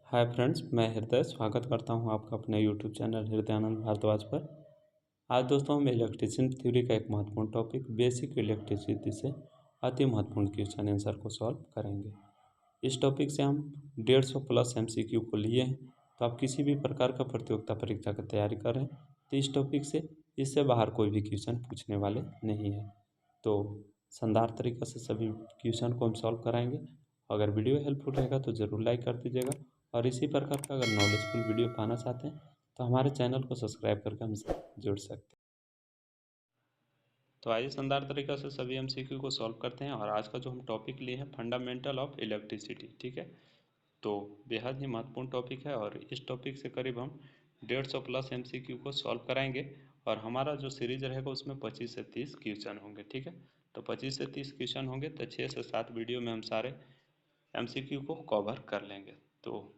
Hi friends, मैं हृदय स्वागत करता हूं आपका अपने यूट्यूब चैनल हृदयानंद भारद्वाज पर। आज दोस्तों हम इलेक्ट्रिशियन थ्योरी का एक महत्वपूर्ण टॉपिक बेसिक इलेक्ट्रिसिटी से अति महत्वपूर्ण क्वेश्चन आंसर को सॉल्व करेंगे। इस टॉपिक से हम 150 प्लस एमसीक्यू को लिए हैं। तो आप किसी भी प्रकार का प्रतियोगिता परीक्षा की तैयारी कर रहे हैं तो इस टॉपिक से इससे बाहर कोई भी क्वेश्चन पूछने वाले नहीं है। तो शानदार तरीक़े से सभी क्वेश्चन को हम सॉल्व कराएंगे। अगर वीडियो हेल्पफुल रहेगा तो ज़रूर लाइक कर दीजिएगा और इसी प्रकार का अगर नॉलेजफुल वीडियो पाना चाहते हैं तो हमारे चैनल को सब्सक्राइब करके हमसे जुड़ सकते हैं। तो आइए शानदार तरीक़े से सभी एमसीक्यू को सॉल्व करते हैं। और आज का जो हम टॉपिक लिए हैं फंडामेंटल ऑफ इलेक्ट्रिसिटी, ठीक है। तो बेहद ही महत्वपूर्ण टॉपिक है और इस टॉपिक से करीब हम 150 प्लस एमसीक्यू को सॉल्व कराएंगे। और हमारा जो सीरीज रहेगा उसमें 25 से 30 क्वेश्चन होंगे, ठीक है। तो 25 से 30 क्वेश्चन होंगे तो 6 से 7 वीडियो में हम सारे एमसीक्यू को कवर कर लेंगे। तो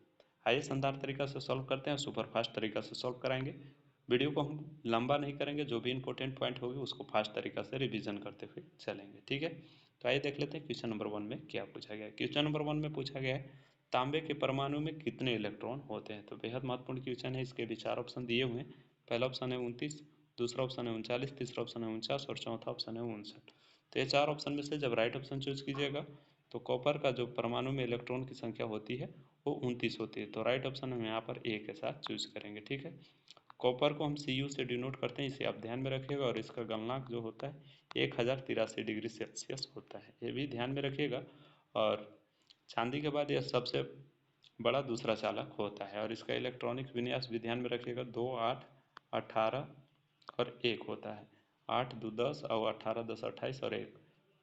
आइए शानदार तरीक़ा से सॉल्व करते हैं, सुपर फास्ट तरीक़ा से सॉल्व कराएंगे। वीडियो को हम लंबा नहीं करेंगे, जो भी इंपॉर्टेंट पॉइंट होगी उसको फास्ट तरीक़ा से रिवीजन करते हुए चलेंगे, ठीक है। तो आइए देख लेते हैं क्वेश्चन नंबर 1 में क्या पूछा गया है। क्वेश्चन नंबर 1 में पूछा गया है तांबे के परमाणु में कितने इलेक्ट्रॉन होते हैं। तो बेहद महत्वपूर्ण क्वेश्चन है। इसके भी 4 ऑप्शन दिए हुए हैं। पहला ऑप्शन है 29, दूसरा ऑप्शन है 39, तीसरा ऑप्शन है 49 और चौथा ऑप्शन है 59। तो ये 4 ऑप्शन में से जब राइट ऑप्शन चूज कीजिएगा तो कॉपर का जो परमाणु में इलेक्ट्रॉन की संख्या होती है वो 29 होती है। तो राइट ऑप्शन हम यहाँ पर ए के साथ चूज करेंगे, ठीक है। कॉपर को हम Cu से डिनोट करते हैं, इसे आप ध्यान में रखिएगा। और इसका गलनांक जो होता है 1083 डिग्री सेल्सियस होता है, ये भी ध्यान में रखिएगा। और चांदी के बाद यह सबसे बड़ा दूसरा चालक होता है। और इसका इलेक्ट्रॉनिक विन्यास भी ध्यान में रखिएगा, 2, 8, 18 और 1 होता है। 8, 2, 10 और 18, 10, 28 और 1,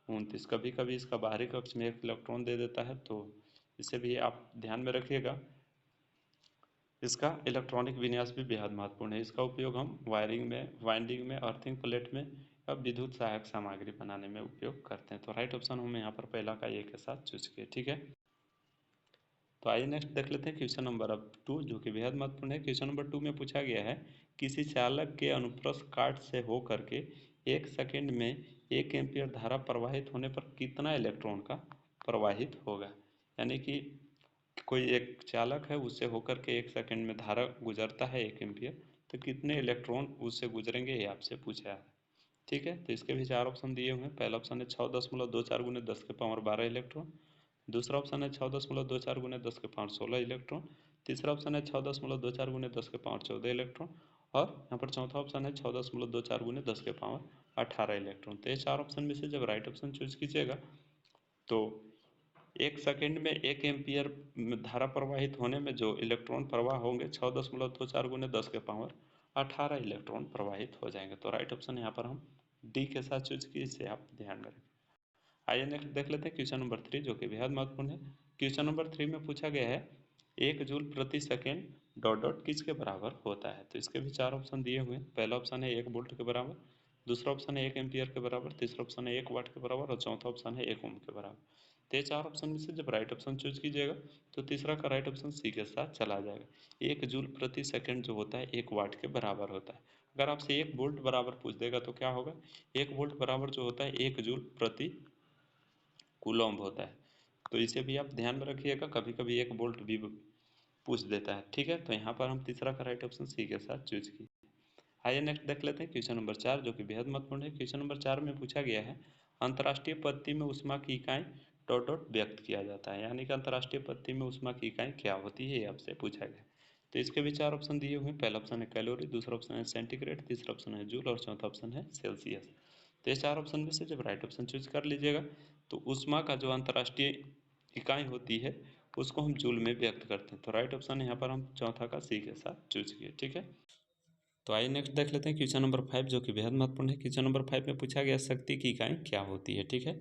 29। कभी कभी इसका बाहरी कक्ष में एक इलेक्ट्रॉन दे देता है, तो इसे भी आप ध्यान में रखिएगा। इसका इलेक्ट्रॉनिक विन्यास भी बेहद महत्वपूर्ण है। इसका उपयोग हम वायरिंग में, वाइंडिंग में, अर्थिंग प्लेट में या विद्युत सहायक सामग्री बनाने में उपयोग करते हैं। तो राइट ऑप्शन हम यहाँ पर पहला का ए के साथ चूज किए, ठीक है। तो आइए नेक्स्ट देख लेते हैं क्वेश्चन नंबर अब 2, जो कि बेहद महत्वपूर्ण है। क्वेश्चन नंबर 2 में पूछा गया है किसी चालक के अनुप्रस्थ काट से हो करके 1 सेकंड में 1 एम्पीयर धारा प्रवाहित होने पर कितना इलेक्ट्रॉन का प्रवाहित होगा। यानी कि कोई एक चालक है, उससे होकर के 1 सेकंड में धारा गुजरता है 1 एम्पीयर, तो कितने इलेक्ट्रॉन उससे गुजरेंगे ये आपसे पूछा है, ठीक है। तो इसके भी 4 ऑप्शन दिए हुए हैं। पहला ऑप्शन है 6.24 गुने 10 के पावर 12 इलेक्ट्रॉन, दूसरा ऑप्शन है 6.24 गुने 10 के पावर 16 इलेक्ट्रॉन, तीसरा ऑप्शन है 6.24 गुने 10 के पावर 14 इलेक्ट्रॉन और यहाँ पर चौथा ऑप्शन है 6.24 गुने 10 के पावर 18 इलेक्ट्रॉन। तो ये 4 ऑप्शन में से जब राइट ऑप्शन चूज कीजिएगा तो 1 सेकंड में 1 एम्पीयर धारा प्रवाहित होने में जो इलेक्ट्रॉन प्रवाह होंगे 6.24 गुने 10 के पावर 18 इलेक्ट्रॉन प्रवाहित हो जाएंगे। तो राइट ऑप्शन यहाँ पर हम डी के साथ चूज किए, इसे आप ध्यान में रखें। आइए नेक्स्ट देख लेते हैं क्वेश्चन नंबर 3, जो कि बेहद महत्वपूर्ण है। क्वेश्चन नंबर 3 में पूछा गया है 1 जूल प्रति सेकेंड डॉट डॉट किसके बराबर होता है। तो इसके भी 4 ऑप्शन दिए हुए हैं। पहला ऑप्शन है 1 वोल्ट के बराबर, दूसरा ऑप्शन है 1 एम्पियर के बराबर, तीसरा ऑप्शन है 1 वाट के बराबर और चौथा ऑप्शन है 1 ओम के बराबर। तो ये 4 ऑप्शन में से जब राइट ऑप्शन चूज कीजिएगा तो तीसरा का राइट ऑप्शन सी के साथ चला जाएगा। 1 जूल प्रति सेकेंड जो होता है 1 वाट के बराबर होता है। अगर आपसे 1 वोल्ट बराबर पूछ देगा तो क्या होगा, 1 वोल्ट बराबर जो होता है 1 जूल प्रति कूलम्ब होता है। तो इसे भी आप ध्यान में रखिएगा, कभी कभी 1 वोल्ट भी पूछ देता है, ठीक है। तो यहाँ पर हम तीसरा का राइट ऑप्शन सी के साथ चूज किए। आइए नेक्स्ट देख लेते हैं क्वेश्चन नंबर 4, जो कि बेहद महत्वपूर्ण है। क्वेश्चन नंबर 4 में पूछा गया है अंतर्राष्ट्रीय पद्धति में ऊष्मा की इकाई डॉट डॉट व्यक्त किया जाता है। यानी कि अंतर्राष्ट्रीय पद्धति में ऊष्मा की इकाई क्या होती है, ये आपसे पूछा गया। तो इसके भी 4 ऑप्शन दिए हुए हैं। पहला ऑप्शन है कैलोरी, दूसरा ऑप्शन है सेंटीग्रेड, तीसरा ऑप्शन है जूल और चौथा ऑप्शन है सेल्सियस। तो ये 4 ऑप्शन में से जब राइट ऑप्शन चूज कर लीजिएगा तो ऊष्मा का जो अंतर्राष्ट्रीय इकाई होती है उसको हम जूल में व्यक्त करते हैं। तो राइट ऑप्शन यहाँ पर हम चौथा का सी के साथ चूज किए, ठीक है। तो आइए नेक्स्ट देख लेते हैं क्वेश्चन नंबर 5, जो कि बेहद महत्वपूर्ण है। क्वेश्चन नंबर 5 में पूछा गया शक्ति की इकाई क्या होती है, ठीक है।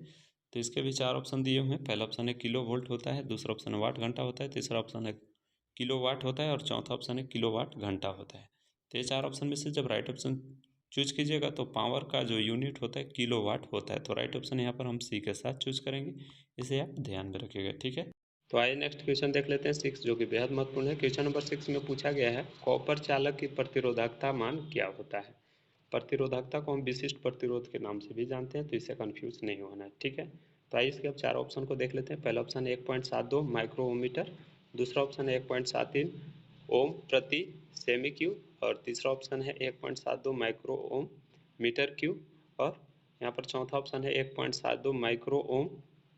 तो इसके भी 4 ऑप्शन दिए हुए हैं। पहला ऑप्शन है किलो वोल्ट होता है, दूसरा ऑप्शन है वाट घंटा होता है, तीसरा ऑप्शन है किलो वाट होता है और चौथा ऑप्शन है किलो वाट घंटा होता है। तो ये 4 ऑप्शन में से जब राइट ऑप्शन चूज कीजिएगा तो पावर का जो यूनिट होता है किलो वाट होता है। तो राइट ऑप्शन यहाँ पर हम सी के साथ चूज करेंगे, इसे आप ध्यान में रखिएगा, ठीक है। तो आइए नेक्स्ट क्वेश्चन देख लेते हैं 6, जो कि बेहद महत्वपूर्ण है। क्वेश्चन नंबर 6 में पूछा गया है कॉपर चालक की प्रतिरोधकता मान क्या होता है। प्रतिरोधकता को हम विशिष्ट प्रतिरोध के नाम से भी जानते हैं, तो इससे कंफ्यूज नहीं होना है, ठीक है। तो आइए इसके अब 4 ऑप्शन को देख लेते हैं। पहला ऑप्शन है 1.72 माइक्रोमीटर, दूसरा ऑप्शन है 1.73 ओम प्रति सेमी क्यूब और तीसरा ऑप्शन है 1.72 माइक्रो ओम मीटर क्यूब और यहाँ पर चौथा ऑप्शन है 1.72 माइक्रो ओम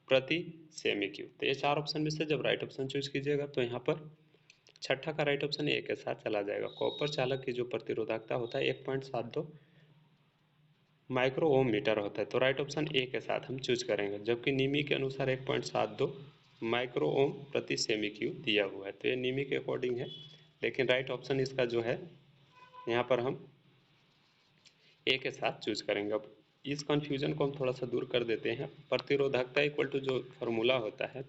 प्रति सेमी क्यूब। तो ये चार ऑप्शन में से जब राइट ऑप्शन चूज कीजिएगा तो यहाँ पर छठा का राइट ऑप्शन ए के साथ चला जाएगा। कॉपर चालक की जो प्रतिरोधकता होता है 1.72 माइक्रो ओम मीटर होता है, तो राइट ऑप्शन ए के साथ हम चूज करेंगे। जबकि निमी के अनुसार 1.72 माइक्रो ओम प्रति सेमी क्यूब दिया हुआ है, तो ये निमी के अकॉर्डिंग है, लेकिन राइट ऑप्शन इसका जो है यहाँ पर हम ए के साथ चूज करेंगे। अब इस कंफ्यूजन को हम थोड़ा सा दूर कर देते हैं। प्रतिरोधकता इक्वल टू जो फॉर्मूला होता है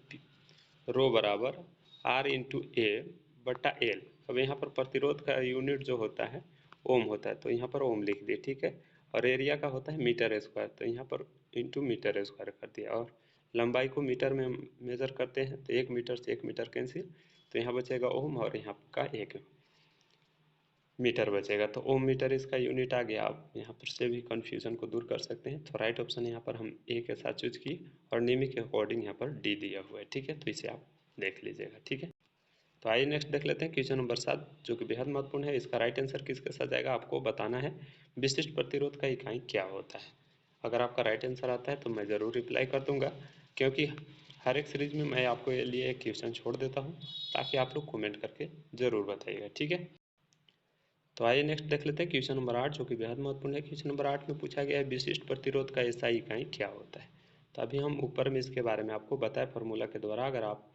रो बराबर आर इंटू ए बटा एल। अब यहाँ पर प्रतिरोध का यूनिट जो होता है ओम होता है, तो यहाँ पर ओम लिख दिए, ठीक है। और एरिया का होता है मीटर स्क्वायर, तो यहाँ पर इंटू मीटर स्क्वायर कर दिया। और लंबाई को मीटर में मेजर करते हैं, तो 1 मीटर से 1 मीटर कैंसिल, तो यहाँ बचेगा ओम और यहाँ का 1 मीटर बचेगा, तो ओम मीटर इसका यूनिट आ गया। आप यहाँ पर से भी कंफ्यूजन को दूर कर सकते हैं। तो राइट ऑप्शन यहाँ पर हम ए के साथ चूज किए और निमी के अकॉर्डिंग यहाँ पर डी दिया हुआ है, ठीक है। तो इसे आप देख लीजिएगा, ठीक है। तो आइए नेक्स्ट देख लेते हैं क्वेश्चन नंबर 7, जो कि बेहद महत्वपूर्ण है। इसका राइट आंसर किसके साथ जाएगा आपको बताना है। विशिष्ट प्रतिरोध का इकाई क्या होता है। अगर आपका राइट आंसर आता है तो मैं ज़रूर रिप्लाई कर दूंगा, क्योंकि हर एक सीरीज में मैं आपको लिए एक क्वेश्चन छोड़ देता हूँ, ताकि आप लोग कमेंट करके ज़रूर बताइएगा, ठीक है। तो आइए नेक्स्ट देख लेते हैं क्वेश्चन नंबर 8, जो कि बेहद महत्वपूर्ण है। क्वेश्चन नंबर 8 में पूछा गया है विशिष्ट प्रतिरोध का एसआई इकाई क्या होता है। तो अभी हम ऊपर में इसके बारे में आपको बताए फॉर्मूला के द्वारा, अगर आप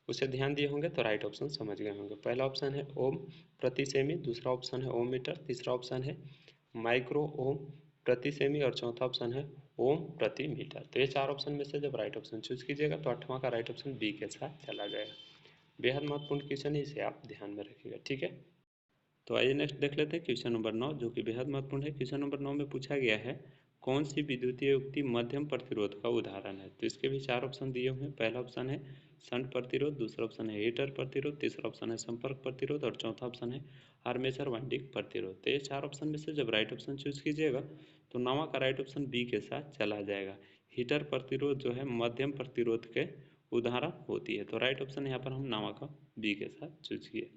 उसे ध्यान दिए होंगे तो राइट ऑप्शन समझ गए होंगे। पहला ऑप्शन है ओम प्रति सेमी, दूसरा ऑप्शन है ओम मीटर, तीसरा ऑप्शन है माइक्रो ओम प्रति सेमी और चौथा ऑप्शन है ओम प्रति मीटर। तो ये चार ऑप्शन में से जब राइट ऑप्शन चूज कीजिएगा तो आठवां का राइट ऑप्शन बी के साथ चला जाएगा। बेहद महत्वपूर्ण क्वेश्चन है, इसे आप ध्यान में रखिएगा, ठीक है। तो आइए नेक्स्ट देख लेते हैं क्वेश्चन नंबर 9, जो कि बेहद महत्वपूर्ण है। क्वेश्चन नंबर 9 में पूछा गया है कौन सी विद्युतीय युक्ति मध्यम प्रतिरोध का उदाहरण है। तो इसके भी चार ऑप्शन दिए हुए हैं। पहला ऑप्शन है शंट प्रतिरोध, दूसरा ऑप्शन है हीटर प्रतिरोध, तीसरा ऑप्शन है संपर्क प्रतिरोध और चौथा ऑप्शन है आर्मेचर वाइंडिंग प्रतिरोध। तो ये चार ऑप्शन में से जब राइट ऑप्शन चूज कीजिएगा तो नवा का राइट ऑप्शन बी के साथ चला जाएगा। हीटर प्रतिरोध जो है मध्यम प्रतिरोध के उदाहरण होती है, तो राइट ऑप्शन यहाँ पर हम नवा का बी के साथ चूज किए।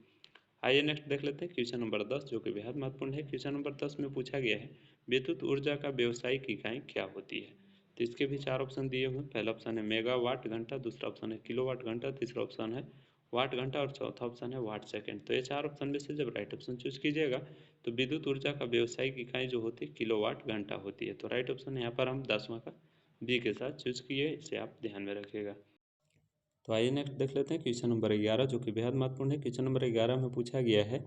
आइए नेक्स्ट देख लेते हैं क्वेश्चन नंबर 10, जो कि बेहद महत्वपूर्ण है। क्वेश्चन नंबर 10 में पूछा गया है विद्युत ऊर्जा का व्यावसायिक इकाई क्या होती है। तो इसके भी चार ऑप्शन दिए हुए हैं। पहला ऑप्शन है मेगावाट घंटा, दूसरा ऑप्शन है किलोवाट घंटा, तीसरा ऑप्शन है वाट घंटा और चौथा ऑप्शन है वाट सेकंड। तो ये चार ऑप्शन में से जब राइट ऑप्शन चूज कीजिएगा तो विद्युत ऊर्जा का व्यावसायिक इकाई जो होती है किलोवाट घंटा होती है। तो राइट ऑप्शन यहाँ पर हम 10वां का बी के साथ चूज किए, इसे आप ध्यान में रखिएगा। तो आइए नेक्स्ट देख लेते हैं क्वेश्चन नंबर 11, जो कि बेहद महत्वपूर्ण है। क्वेश्चन नंबर 11 में पूछा गया है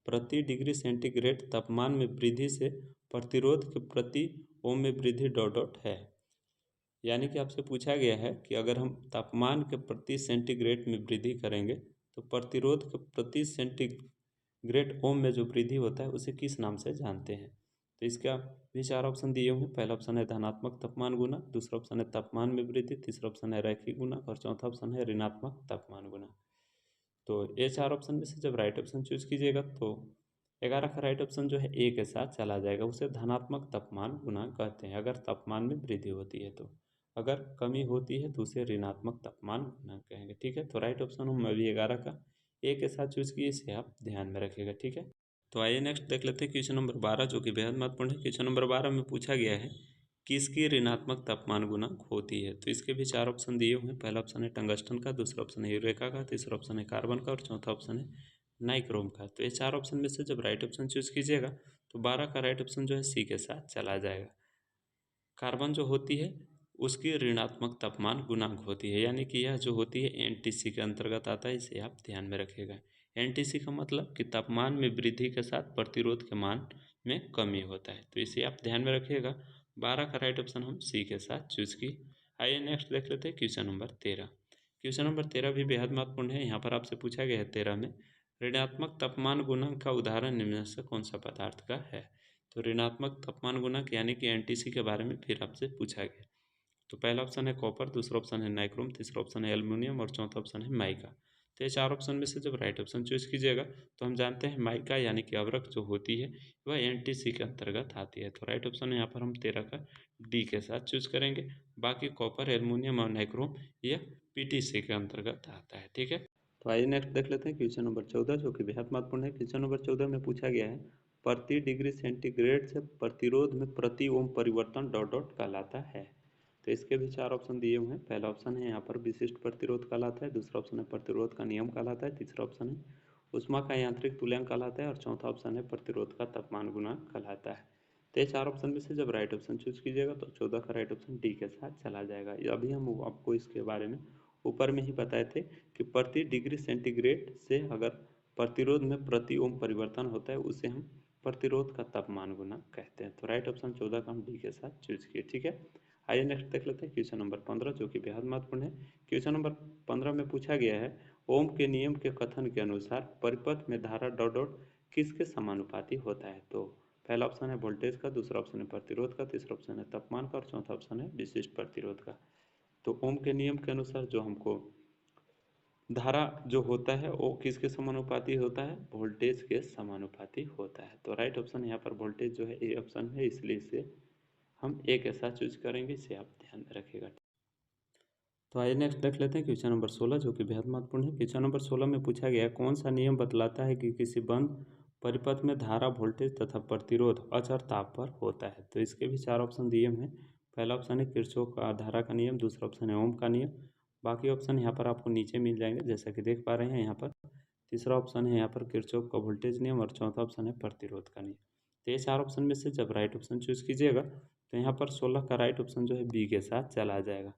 प्रति डिग्री सेंटीग्रेड तापमान में वृद्धि से प्रतिरोध के प्रति ओम में वृद्धि डॉट डॉट है। यानी कि आपसे पूछा गया है कि अगर हम तापमान के प्रति सेंटीग्रेड में वृद्धि करेंगे तो प्रतिरोध के प्रति सेंटीग्रेड ओम में जो वृद्धि होता है उसे किस नाम से जानते हैं। तो इसका भी चार ऑप्शन दिए हुए हैं। पहला ऑप्शन है धनात्मक तापमान गुना, दूसरा ऑप्शन है तापमान में वृद्धि, तीसरा ऑप्शन है रैखिक गुना और चौथा ऑप्शन है ऋणात्मक तापमान गुना। तो ये चार ऑप्शन में से जब राइट ऑप्शन चूज कीजिएगा तो 11 का राइट ऑप्शन जो है ए के साथ चला जाएगा। उसे धनात्मक तापमान गुना कहते हैं अगर तापमान में वृद्धि होती है, तो अगर कमी होती है तो उसे ऋणात्मक तापमान गुना कहेंगे, ठीक है। तो राइट ऑप्शन हम अभी 11 का ए के साथ चूज किए, इसे आप ध्यान में रखिएगा, ठीक है। तो आइए नेक्स्ट देख लेते हैं क्वेश्चन नंबर 12, जो कि बेहद महत्वपूर्ण है। क्वेश्चन नंबर 12 में पूछा गया है किसकी ऋणात्मक तापमान गुणक होती है। तो इसके भी चार ऑप्शन दिए हुए हैं। पहला ऑप्शन है टंगस्टन का, दूसरा ऑप्शन है यूरेका का, तीसरा ऑप्शन है कार्बन का और चौथा ऑप्शन है नाइक्रोम का। तो ये चार ऑप्शन में से जब राइट ऑप्शन चूज कीजिएगा तो 12 का राइट ऑप्शन जो है सी के साथ चला जाएगा। कार्बन जो होती है उसकी ऋणात्मक तापमान गुणांक होती है, यानी कि यह जो होती है एनटीसी के अंतर्गत आता है, इसे आप ध्यान में रखिएगा। एनटीसी का मतलब कि तापमान में वृद्धि के साथ प्रतिरोध के मान में कमी होता है, तो इसे आप ध्यान में रखिएगा। 12 का राइट ऑप्शन हम सी के साथ चूज की। आइए नेक्स्ट देख लेते हैं क्वेश्चन नंबर 13। क्वेश्चन नंबर 13 भी बेहद महत्वपूर्ण है। यहाँ पर आपसे पूछा गया है 13 में ऋणात्मक तापमान गुणांक का उदाहरण निम्न में से कौन सा पदार्थ का है। तो ऋणात्मक तापमान गुणक यानी कि एनटीसी के बारे में फिर आपसे पूछा गया। तो पहला ऑप्शन है कॉपर, दूसरा ऑप्शन है नाइक्रोम, तीसरा ऑप्शन है एल्युमिनियम और चौथा ऑप्शन है माइका। तो ये चार ऑप्शन में से जब राइट ऑप्शन चूज कीजिएगा तो हम जानते हैं माइका यानी कि अवरक जो होती है वह एनटीसी के अंतर्गत आती है। तो राइट ऑप्शन यहाँ पर हम 13 का डी के साथ चूज करेंगे। बाकी कॉपर, एल्युमिनियम और नाइक्रोम यह पीटीसी के अंतर्गत आता है, ठीक है। तो आइए नेक्स्ट देख लेते हैं क्वेश्चन नंबर 14, जो कि बेहद महत्वपूर्ण है। क्वेश्चन नंबर 14 में पूछा गया है प्रति डिग्री सेंटीग्रेड से प्रतिरोध में प्रति ओम परिवर्तन डॉट डॉट कहलाता है। तो इसके भी चार ऑप्शन दिए हुए हैं। पहला ऑप्शन है यहाँ पर विशिष्ट प्रतिरोध कहलाता है, दूसरा ऑप्शन है प्रतिरोध का नियम कहलाता है, तीसरा ऑप्शन है ऊष्मा का यांत्रिक तुल्यांक कहलाता है और चौथा ऑप्शन है प्रतिरोध का तापमान गुणांक कहलाता है। तो ये चार ऑप्शन में से जब राइट ऑप्शन चूज कीजिएगा तो 14 का राइट ऑप्शन डी के साथ चला जाएगा। अभी हम आपको इसके बारे में ऊपर में ही बताए थे कि प्रति डिग्री सेंटीग्रेड से अगर प्रतिरोध में प्रति ओम परिवर्तन होता है उसे हम प्रतिरोध का तापमान गुणांक कहते हैं। तो राइट ऑप्शन 14 का हम डी के साथ चूज किए। ठीक है, आइए नेक्स्ट देख लेते हैं क्वेश्चन नंबर 15, जो कि बेहद महत्वपूर्ण है। क्वेश्चन नंबर 15 में पूछा गया है ओम के नियम के कथन के अनुसार परिपथ में धारा डॉट डॉट किसके समानुपाती होता है। तो पहला ऑप्शन है वोल्टेज का, दूसरा ऑप्शन है प्रतिरोध का, तीसरा ऑप्शन है तापमान का और चौथा ऑप्शन है विशिष्ट प्रतिरोध का। तो ओम के नियम के अनुसार जो हमको धारा जो होता है वो किसके समानुपाती होता है, वोल्टेज के समानुपाती होता है। तो राइट ऑप्शन यहाँ पर वोल्टेज जो है ए ऑप्शन है, इसलिए इसे हम ए के साथ चूज करेंगे, इसे आप ध्यान में रखिएगा। तो आइए नेक्स्ट देख लेते हैं क्वेश्चन नंबर 16, जो कि बेहद महत्वपूर्ण है। क्वेश्चन नंबर 16 में पूछा गया है कौन सा नियम बतलाता है कि किसी बंद परिपथ में धारा वोल्टेज तथा प्रतिरोध अचर ताप पर होता है। तो इसके भी चार ऑप्शन दिए हुए हैं। पहला ऑप्शन है किरचॉफ का धारा का नियम, दूसरा ऑप्शन है ओम का नियम, बाकी ऑप्शन यहाँ पर आपको नीचे मिल जाएंगे जैसा कि देख पा रहे हैं यहाँ पर। तीसरा ऑप्शन है यहाँ पर किरचॉफ का वोल्टेज नियम और चौथा ऑप्शन है प्रतिरोध का नियम। तो ये चार ऑप्शन में से जब राइट ऑप्शन चूज कीजिएगा तो यहाँ पर 16 का राइट ऑप्शन जो है बी के साथ चला जाएगा।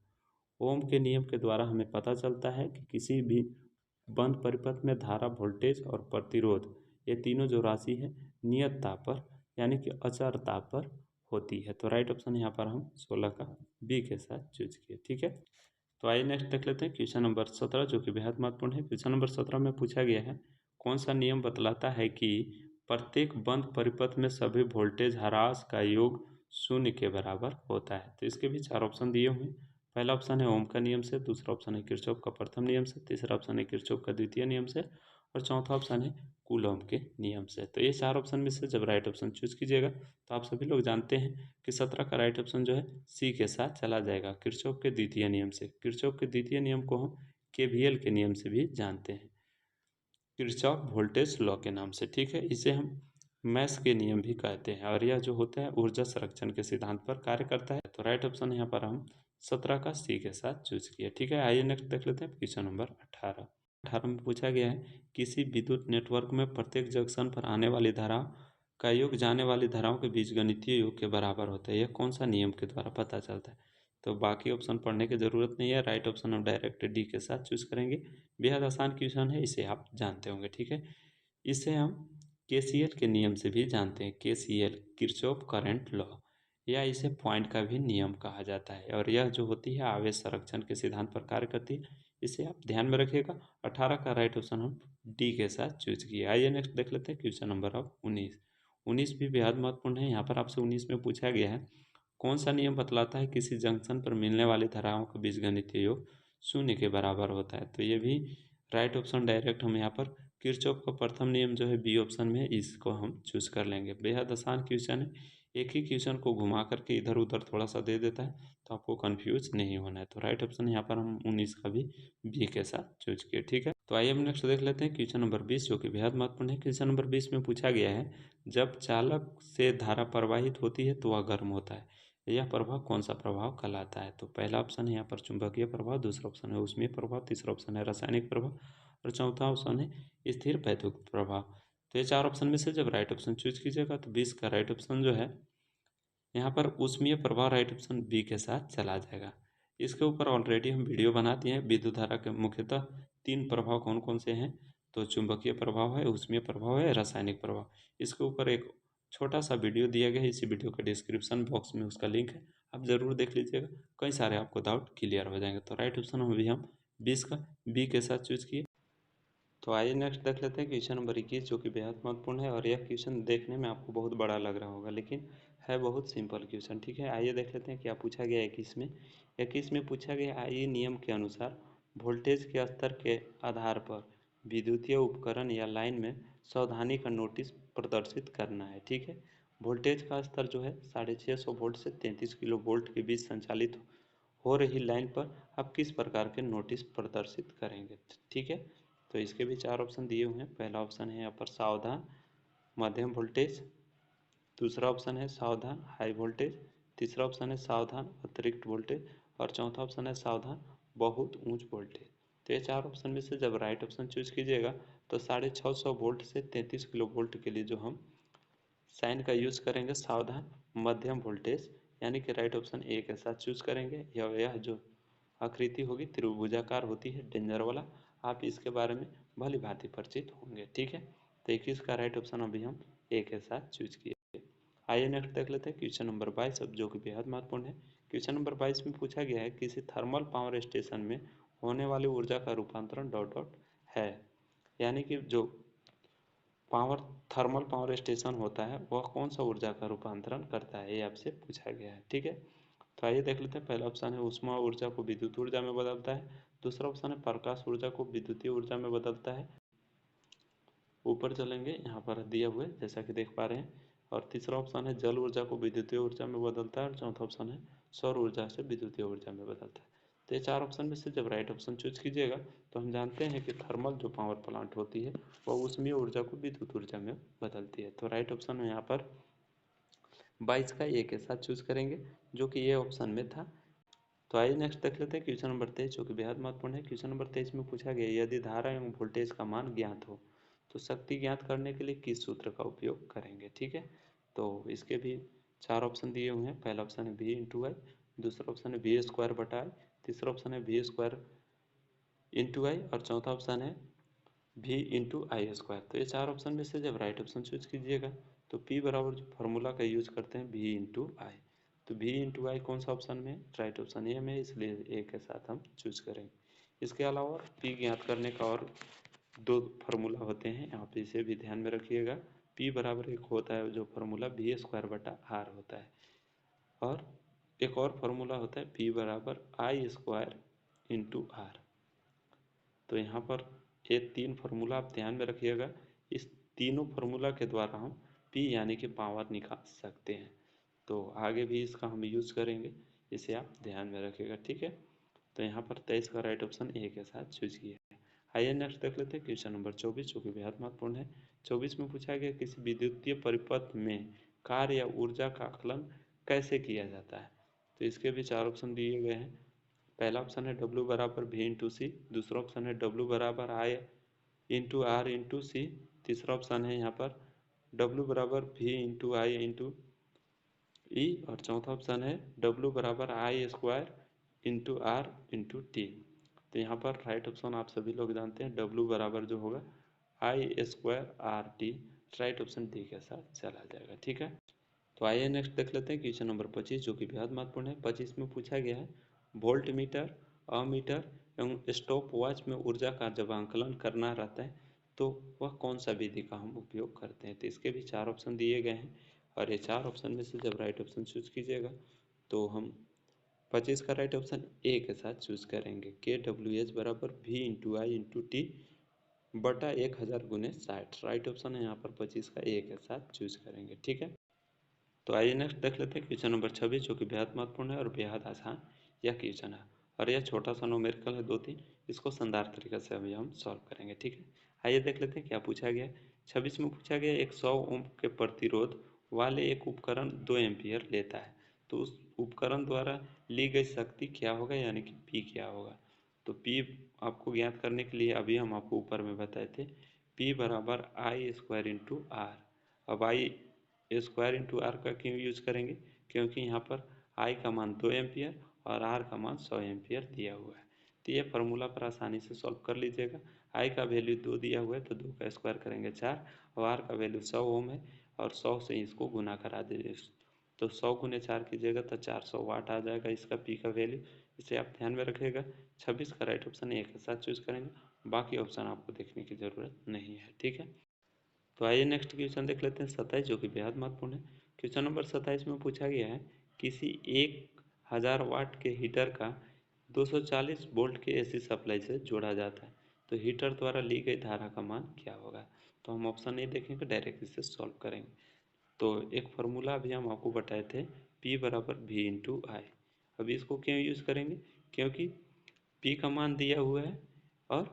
ओम के नियम के द्वारा हमें पता चलता है कि किसी भी बंद परिपथ में धारा, वोल्टेज और प्रतिरोध ये तीनों जो राशि है नियत ताप पर यानी कि अचर ताप पर होती है। तो राइट ऑप्शन यहाँ पर हम 16 का बी के साथ चूज किए। ठीक है, तो आइए नेक्स्ट देख लेते हैं क्वेश्चन नंबर 17, जो कि बेहद महत्वपूर्ण है। क्वेश्चन नंबर 17 में पूछा गया है कौन सा नियम बतलाता है कि प्रत्येक बंद परिपथ में सभी वोल्टेज ह्रास का योग शून्य के बराबर होता है। तो इसके भी चार ऑप्शन दिए हुए हैं। पहला ऑप्शन है ओम का नियम से, दूसरा ऑप्शन है किरचॉफ का प्रथम नियम से, तीसरा ऑप्शन है किरचॉफ का द्वितीय नियम से और चौथा ऑप्शन है कूलॉम के नियम से। तो ये चार ऑप्शन में से जब राइट ऑप्शन चूज कीजिएगा तो आप सभी लोग जानते हैं कि 17 का राइट ऑप्शन जो है सी के साथ चला जाएगा, किरचॉफ के द्वितीय नियम से। किरचॉफ के द्वितीय नियम को हम केवीएल के नियम से भी जानते हैं, किरचॉफ वोल्टेज लॉ के नाम से। ठीक है, इसे हम मैश के नियम भी कहते हैं और यह जो होता है ऊर्जा संरक्षण के सिद्धांत पर कार्य करता है। तो राइट ऑप्शन यहाँ पर हम 17 का सी के साथ चूज किया। ठीक है, आइए नेक्स्ट देख लेते हैं क्वेश्चन नंबर 18 में पूछा गया है किसी विद्युत नेटवर्क में प्रत्येक जंक्शन पर आने वाली धारा का योग जाने वाली धाराओं के बीच गणितीय योग के बराबर होता है। यह कौन सा नियम के द्वारा पता चलता है। तो बाकी ऑप्शन पढ़ने की ज़रूरत नहीं है, राइट ऑप्शन हम डायरेक्ट डी के साथ चूज करेंगे। बेहद आसान क्वेश्चन है, इसे आप जानते होंगे। ठीक है, इसे हम केसीएल के नियम से भी जानते हैं, केसीएल किरचॉफ करंट लॉ, या इसे पॉइंट का भी नियम कहा जाता है और यह जो होती है आवेश संरक्षण के सिद्धांत पर कार्य करती है। इसे आप ध्यान में रखिएगा। 18 का राइट ऑप्शन हम डी के साथ चूज किए। आइए नेक्स्ट देख लेते हैं क्वेश्चन नंबर अब 19 भी बेहद महत्वपूर्ण है। यहाँ पर आपसे 19 में पूछा गया है कौन सा नियम बतलाता है किसी जंक्शन पर मिलने वाली धाराओं का बीजगणितीय योग शून्य के बराबर होता है। तो ये भी राइट ऑप्शन डायरेक्ट हम यहाँ पर किरचॉफ का प्रथम नियम जो है बी ऑप्शन में, इसको हम चूज कर लेंगे। बेहद आसान क्वेश्चन है, एक ही क्वेश्चन को घुमा करके इधर उधर थोड़ा सा दे देता है तो आपको कंफ्यूज नहीं होना है। तो राइट ऑप्शन यहाँ पर हम 19 का भी बी के साथ चूज किए। ठीक है, तो आइए हम नेक्स्ट देख लेते हैं क्वेश्चन नंबर 20, जो कि बेहद महत्वपूर्ण है। क्वेश्चन नंबर 20 में पूछा गया है जब चालक से धारा प्रवाहित होती है तो वह गर्म होता है, यह प्रभाव कौन सा प्रभाव कहलाता है। तो पहला ऑप्शन है यहाँ पर चुंबकीय प्रभाव, दूसरा ऑप्शन है ऊष्मीय प्रभाव, तीसरा ऑप्शन है रासायनिक प्रभाव और चौथा ऑप्शन है स्थिर वैद्युत प्रभाव। तो ये चार ऑप्शन में से जब राइट ऑप्शन चूज कीजिएगा तो 20 का राइट ऑप्शन जो है यहाँ पर ऊष्मीय प्रभाव राइट ऑप्शन बी के साथ चला जाएगा। इसके ऊपर ऑलरेडी हम वीडियो बना दिए हैं। विद्युत धारा के मुख्यतः तीन प्रभाव कौन कौन से हैं, तो चुंबकीय प्रभाव है, ऊष्मीय प्रभाव है, रासायनिक प्रभाव। इसके ऊपर एक छोटा सा वीडियो दिया गया है, इसी वीडियो के डिस्क्रिप्शन बॉक्स में उसका लिंक है, आप ज़रूर देख लीजिएगा, कई सारे आपको डाउट क्लियर हो जाएंगे। तो राइट ऑप्शन हम 20 का बी के साथ चूज किए। तो आइए नेक्स्ट देख लेते हैं क्वेश्चन नंबर 21, जो कि बेहद महत्वपूर्ण है और यह क्वेश्चन देखने में आपको बहुत बड़ा लग रहा होगा लेकिन है बहुत सिंपल क्वेश्चन। ठीक है, आइए देख लेते हैं क्या पूछा गया है 21 में पूछा गया आई नियम के अनुसार वोल्टेज के स्तर के आधार पर विद्युतीय उपकरण या लाइन में सावधानी का नोटिस प्रदर्शित करना है। ठीक है, वोल्टेज का स्तर जो है 650 वोल्ट से 33 किलो वोल्ट के बीच संचालित हो रही लाइन पर आप किस प्रकार के नोटिस प्रदर्शित करेंगे। ठीक है, तो इसके भी 4 ऑप्शन दिए हुए हैं। पहला ऑप्शन है यहाँ पर सावधान मध्यम वोल्टेज, दूसरा ऑप्शन है सावधान हाई वोल्टेज, तीसरा ऑप्शन है सावधान अतिरिक्त वोल्टेज और चौथा ऑप्शन है सावधान बहुत ऊंच वोल्टेज। तो ये 4 ऑप्शन में से जब राइट ऑप्शन चूज कीजिएगा तो 650 वोल्ट से 33 किलो वोल्ट के लिए जो हम साइन का यूज करेंगे सावधान मध्यम वोल्टेज, यानी कि राइट ऑप्शन ए के साथ चूज करेंगे। यह जो आकृति होगी त्रिभुजाकार होती है डेंजर वाला, आप इसके बारे में भली भांति परिचित होंगे। ठीक है, तो 21 का राइट ऑप्शन अभी हम ए के साथ चूज किए। आइए नेक्स्ट देख लेते हैं क्वेश्चन नंबर 22, अब जो कि बेहद महत्वपूर्ण है। क्वेश्चन नंबर 22 में पूछा गया है किसी थर्मल पावर स्टेशन में होने वाली ऊर्जा का रूपांतरण डॉट डॉट है, यानी कि जो थर्मल पावर स्टेशन होता है वह कौन सा ऊर्जा का रूपांतरण करता है, ये आपसे पूछा गया है। ठीक है, तो आइए देख लेते हैं। पहला ऑप्शन है ऊष्मा ऊर्जा को विद्युत ऊर्जा में बदलता है, दूसरा ऑप्शन है प्रकाश ऊर्जा को विद्युतीय ऊर्जा में बदलता है, ऊपर चलेंगे यहाँ पर दिए हुए जैसा कि देख पा रहे हैं, और तीसरा ऑप्शन है जल ऊर्जा को विद्युतीय ऊर्जा में बदलता है और चौथा ऑप्शन है सौर ऊर्जा से विद्युतीय ऊर्जा में बदलता है। तो ये 4 ऑप्शन में से जब राइट ऑप्शन चूज कीजिएगा तो हम जानते हैं कि थर्मल जो पावर प्लांट होती है वह ऊष्मीय ऊर्जा को विद्युत ऊर्जा में बदलती है। तो राइट ऑप्शन में यहाँ पर 22 का ए के साथ चूज करेंगे जो कि ये ऑप्शन में था। तो आइए नेक्स्ट देख लेते हैं क्वेश्चन नंबर 23 जो कि बेहद महत्वपूर्ण है। क्वेश्चन नंबर 23 में पूछा गया यदि धारा एवं वोल्टेज का मान ज्ञात हो तो शक्ति ज्ञात करने के लिए किस सूत्र का उपयोग करेंगे। ठीक है, तो इसके भी 4 ऑप्शन दिए हुए हैं। पहला ऑप्शन है V इंटू आई, दूसरा ऑप्शन है V स्क्वायर बटा आई, तीसरा ऑप्शन है V स्क्वायर इंटू आई और चौथा ऑप्शन है V इंटू आई स्क्वायर। तो ये 4 ऑप्शन में से जब राइट ऑप्शन चूज कीजिएगा तो P बराबर जो फॉर्मूला का यूज करते हैं V इंटू आई, तो V इंटू आई कौन सा ऑप्शन में, राइट ऑप्शन ए में, इसलिए ए के साथ हम चूज करेंगे। इसके अलावा P ज्ञात करने का और 2 फार्मूला होते हैं, यहाँ पे इसे भी ध्यान में रखिएगा। P बराबर एक होता है जो फार्मूला V स्क्वायर बटा आर होता है, और एक और फार्मूला होता है P बराबर आई स्क्वायर इंटू आर। तो यहाँ पर ये 3 फार्मूला आप ध्यान में रखिएगा। इस तीनों फार्मूला के द्वारा हम P यानी कि पावर निकाल सकते हैं, तो आगे भी इसका हम यूज करेंगे, इसे आप ध्यान में रखिएगा। ठीक है, तो यहाँ पर 23 का राइट ऑप्शन ए के साथ चूज किया है। आइए नेक्स्ट देख लेते हैं क्वेश्चन नंबर 24 जो कि बेहद महत्वपूर्ण है। 24 में पूछा गया किसी विद्युतीय परिपथ में कार्य या ऊर्जा का आकलन कैसे किया जाता है। तो इसके भी 4 ऑप्शन दिए गए हैं। पहला ऑप्शन है W बराबर V इंटू सी, दूसरा ऑप्शन है W बराबर I into R into C, तीसरा ऑप्शन है यहाँ पर W बराबर V into I into E और चौथा ऑप्शन है W बराबर I square into R into T. तो यहाँ पर राइट ऑप्शन आप सभी लोग जानते हैं W बराबर जो होगा I square R T, right option D के साथ चला जाएगा। ठीक है, तो आइए नेक्स्ट देख लेते हैं क्वेश्चन नंबर 25 जो कि बेहद महत्वपूर्ण है। 25 में पूछा गया है वोल्ट मीटर अमीटर एवं स्टॉप वॉच में ऊर्जा का जब आंकलन करना रहता है तो वह कौन सा विधि का हम उपयोग करते हैं। तो इसके भी 4 ऑप्शन दिए गए हैं, और ये 4 ऑप्शन में से जब राइट ऑप्शन चूज कीजिएगा तो हम 25 का राइट ऑप्शन ए के साथ चूज करेंगे। KWH बराबर V into I into T बटा 1000 गुने 60, राइट ऑप्शन है यहाँ पर 25 का ए के साथ चूज करेंगे। ठीक है, तो आइए नेक्स्ट देख लेते हैं क्वेश्चन नंबर 26 जो कि बेहद महत्वपूर्ण है और बेहद आसान यह क्वेश्चन है, और यह छोटा सा न्यूमेरिकल है 2-3, इसको शानदार तरीके से अभी हम सॉल्व करेंगे। ठीक है, आइए देख लेते हैं क्या पूछा गया। 26 में पूछा गया एक 100 ओम के प्रतिरोध वाले एक उपकरण 2 एम्पियर लेता है, तो उस उपकरण द्वारा ली गई शक्ति क्या होगा, यानी कि P क्या होगा। तो P आपको ज्ञात करने के लिए अभी हम आपको ऊपर में बताए थे P बराबर आई स्क्वायर इंटू आर। अब आई स्क्वायर इंटू आर का क्यों यूज करेंगे, क्योंकि यहाँ पर आई का मान 2 एम्पियर और आर का मान 100 एम्पियर दिया हुआ है। तो ये फार्मूला पर आसानी से सॉल्व कर लीजिएगा। आई का वैल्यू 2 दिया हुआ है तो 2 का स्क्वायर करेंगे 4, और आर का वैल्यू 100 ओम है और 100 से इसको गुना करा दीजिए, तो 100 गुने 4 कीजिएगा तो 400 वाट आ जाएगा इसका पी का वैल्यू। इसे आप ध्यान में रखिएगा। 26 का राइट ऑप्शन ए के साथ चूज करेंगे, बाकी ऑप्शन आपको देखने की ज़रूरत नहीं है। ठीक है, तो आइए नेक्स्ट क्वेश्चन देख लेते हैं 27 जो कि बेहद महत्वपूर्ण है। क्वेश्चन नंबर 27 में पूछा गया है किसी 1000 वाट के हीटर का 240 वोल्ट के एसी सप्लाई से जोड़ा जाता है, तो हीटर द्वारा ली गई धारा का मान क्या होगा। तो हम ऑप्शन नहीं देखेंगे, डायरेक्ट इसे सॉल्व करेंगे। तो एक फार्मूला अभी हम आपको बताए थे P बराबर V इंटू आई। अभी इसको क्यों यूज़ करेंगे, क्योंकि P का मान दिया हुआ है और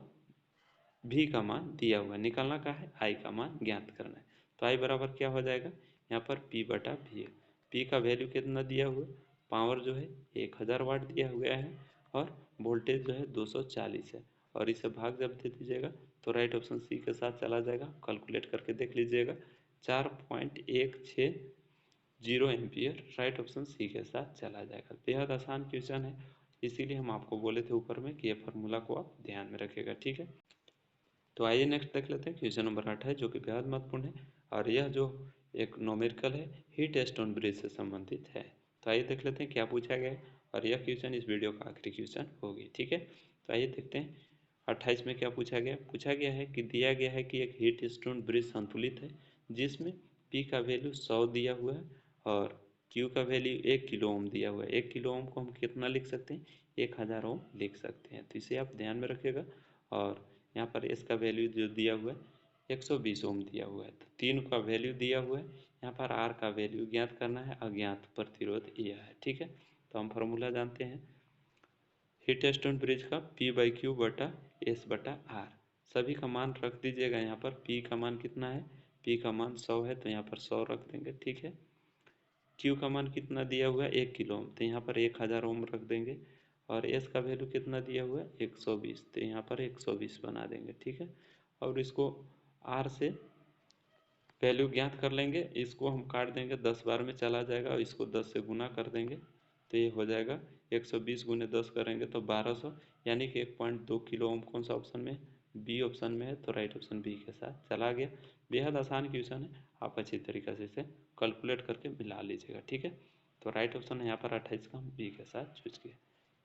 भी का मान दिया हुआ है, निकालना क्या है, आई का मान ज्ञात करना है। तो आई बराबर क्या हो जाएगा, यहाँ पर पी बटा भी है। पी का वैल्यू कितना दिया हुआ, पावर जो है 1000 वाट दिया हुआ है और वोल्टेज जो है 240 है। और इसे भाग जब दे दीजिएगा तो राइट ऑप्शन सी के साथ चला जाएगा। कैलकुलेट करके देख लीजिएगा, 4.160 एम्पियर राइट ऑप्शन सी के साथ चला जाएगा। बेहद आसान क्वेश्चन है, इसीलिए हम आपको बोले थे ऊपर में कि ये फार्मूला को आप ध्यान में रखिएगा, ठीक है। तो आइए नेक्स्ट देख लेते हैं क्वेश्चन नंबर 8 है, जो कि बेहद महत्वपूर्ण है और यह जो एक न्यूमेरिकल है हीट स्टोन ब्रिज से संबंधित है। तो आइए देख लेते हैं क्या पूछा गया है और यह क्वेश्चन इस वीडियो का आखिरी क्वेश्चन होगी, ठीक है। तो आइए देखते हैं 28 में क्या पूछा गया है कि दिया गया है कि एक हीट स्टोन ब्रिज संतुलित है जिसमें पी का वैल्यू 100 दिया हुआ है और क्यू का वैल्यू 1 किलो ओम दिया हुआ है। 1 किलो ओम को हम कितना लिख सकते हैं, 1000 ओम लिख सकते हैं। तो इसे आप ध्यान में रखिएगा। और यहाँ पर इसका वैल्यू जो दिया हुआ है 120 ओम दिया हुआ है। तो 3 का वैल्यू दिया हुआ है, यहाँ पर आर का वैल्यू ज्ञात करना है, अज्ञात प्रतिरोध यह है, ठीक है। तो हम फार्मूला जानते हैं हीट स्टोन ब्रिज का पी बाई क्यू बटा एस बटा आर। सभी का मान रख दीजिएगा। यहाँ पर पी का मान कितना है, पी का मान 100 है तो यहाँ पर 100 रख देंगे, ठीक है। क्यू का मान कितना दिया हुआ है 1 किलो ओम, तो यहाँ पर 1000 ओम रख देंगे। और एस का वैल्यू कितना दिया हुआ है 120, तो यहाँ पर 120 बना देंगे, ठीक है। और इसको आर से वैल्यू ज्ञात कर लेंगे, इसको हम काट देंगे, 10 बार में चला जाएगा और इसको 10 से गुना कर देंगे तो ये हो जाएगा 120 गुने 10 करेंगे तो 1200, यानी कि 1.2 किलो ओम कौन सा ऑप्शन में, बी ऑप्शन में है। तो राइट ऑप्शन बी के साथ चला गया। बेहद आसान क्वेश्चन है, आप अच्छी तरीके से इसे कैलकुलेट करके मिला लीजिएगा, ठीक है। तो राइट ऑप्शन है यहाँ पर 28 का, हम बी के साथ चूज किया।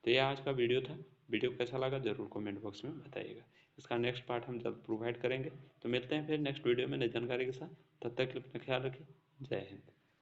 तो ये आज का वीडियो था। वीडियो कैसा लगा जरूर कमेंट बॉक्स में बताइएगा। इसका नेक्स्ट पार्ट हम जल्द प्रोवाइड करेंगे। तो मिलते हैं फिर नेक्स्ट वीडियो में नई जानकारी के साथ। तब तक के लिए अपना ख्याल रखिए। जय हिंद।